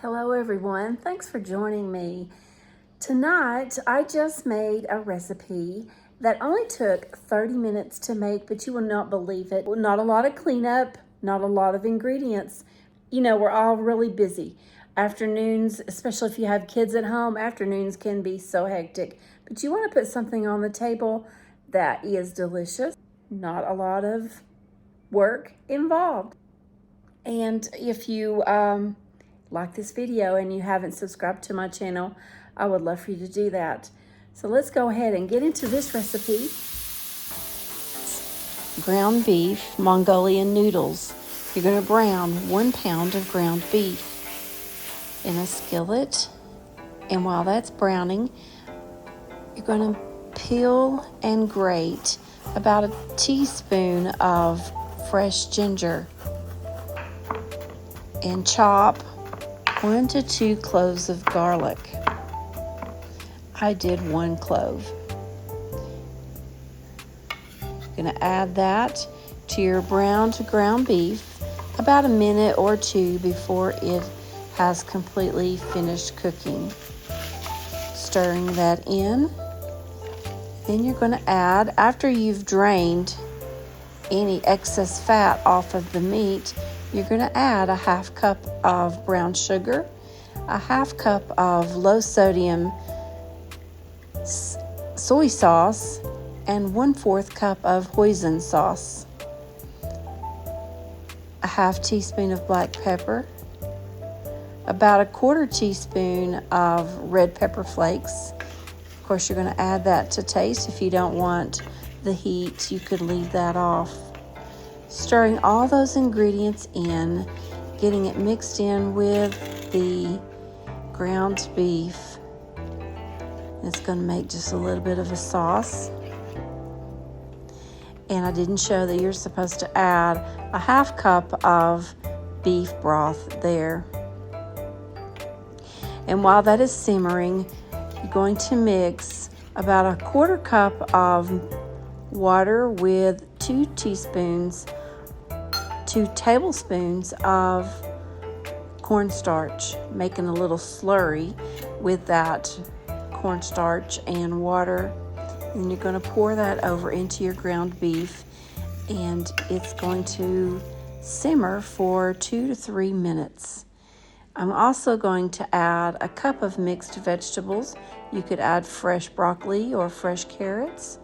Hello everyone, thanks for joining me. Tonight I just made a recipe that only took 30 minutes to make, but you will not believe it. Not a lot of cleanup, not a lot of ingredients. You know, we're all really busy. Afternoons, especially if you have kids at home, afternoons can be so hectic. But you want to put something on the table that is delicious, not a lot of work involved. And if you like this video and you haven't subscribed to my channel, I would love for you to do that. So let's go ahead and get into this recipe. Ground beef Mongolian noodles. You're going to brown 1 pound of ground beef in a skillet. And while that's browning, you're going to peel and grate about a teaspoon of fresh ginger and chop 1 to 2 cloves of garlic. I did 1 clove. You're going to add that to your browned ground beef about a minute or 2 before it has completely finished cooking. Stirring that in. Then you're going to add, after you've drained any excess fat off of the meat, you're going to add a 1/2 cup of brown sugar, a 1/2 cup of low sodium soy sauce, and 1/4 cup of hoisin sauce, a 1/2 teaspoon of black pepper, about a 1/4 teaspoon of red pepper flakes. Of course, you're going to add that to taste. If you don't want the heat, you could leave that off. Stirring all those ingredients in, getting it mixed in with the ground beef. It's going to make just a little bit of a sauce. And I didn't show that you're supposed to add a 1/2 cup of beef broth there. And while that is simmering, you're going to mix about a 1/4 cup of water with 2 tablespoons of cornstarch, making a little slurry with that cornstarch and water. And you're going to pour that over into your ground beef, and it's going to simmer for 2 to 3 minutes. I'm also going to add a cup of mixed vegetables. You could add fresh broccoli or fresh carrots.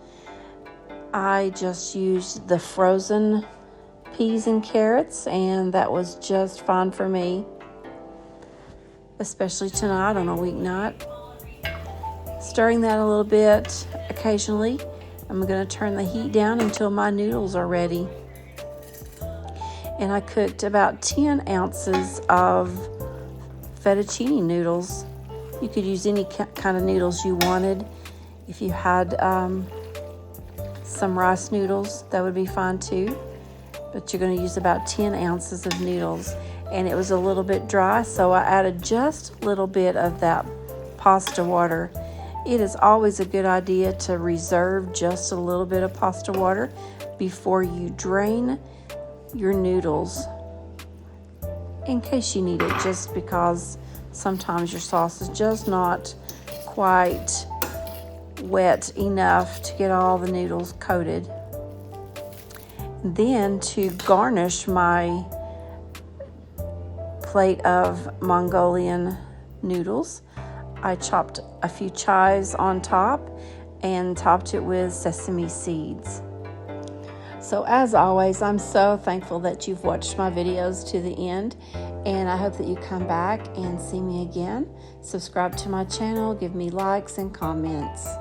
I just used the frozen peas and carrots, and that was just fine for me, especially tonight on a weeknight. Stirring that a little bit occasionally. I'm going to turn the heat down until my noodles are ready. And I cooked about 10 ounces of fettuccine noodles. You could use any kind of noodles you wanted. If you had some rice noodles, that would be fine too. But you're going to use about 10 ounces of noodles. And it was a little bit dry, so I added just a little bit of that pasta water. It is always a good idea to reserve just a little bit of pasta water before you drain your noodles, in case you need it, just because sometimes your sauce is just not quite wet enough to get all the noodles coated. Then, to garnish my plate of Mongolian noodles, I chopped a few chives on top and topped it with sesame seeds. So as always, I'm so thankful that you've watched my videos to the end, and I hope that you come back and see me again. Subscribe to my channel, give me likes and comments.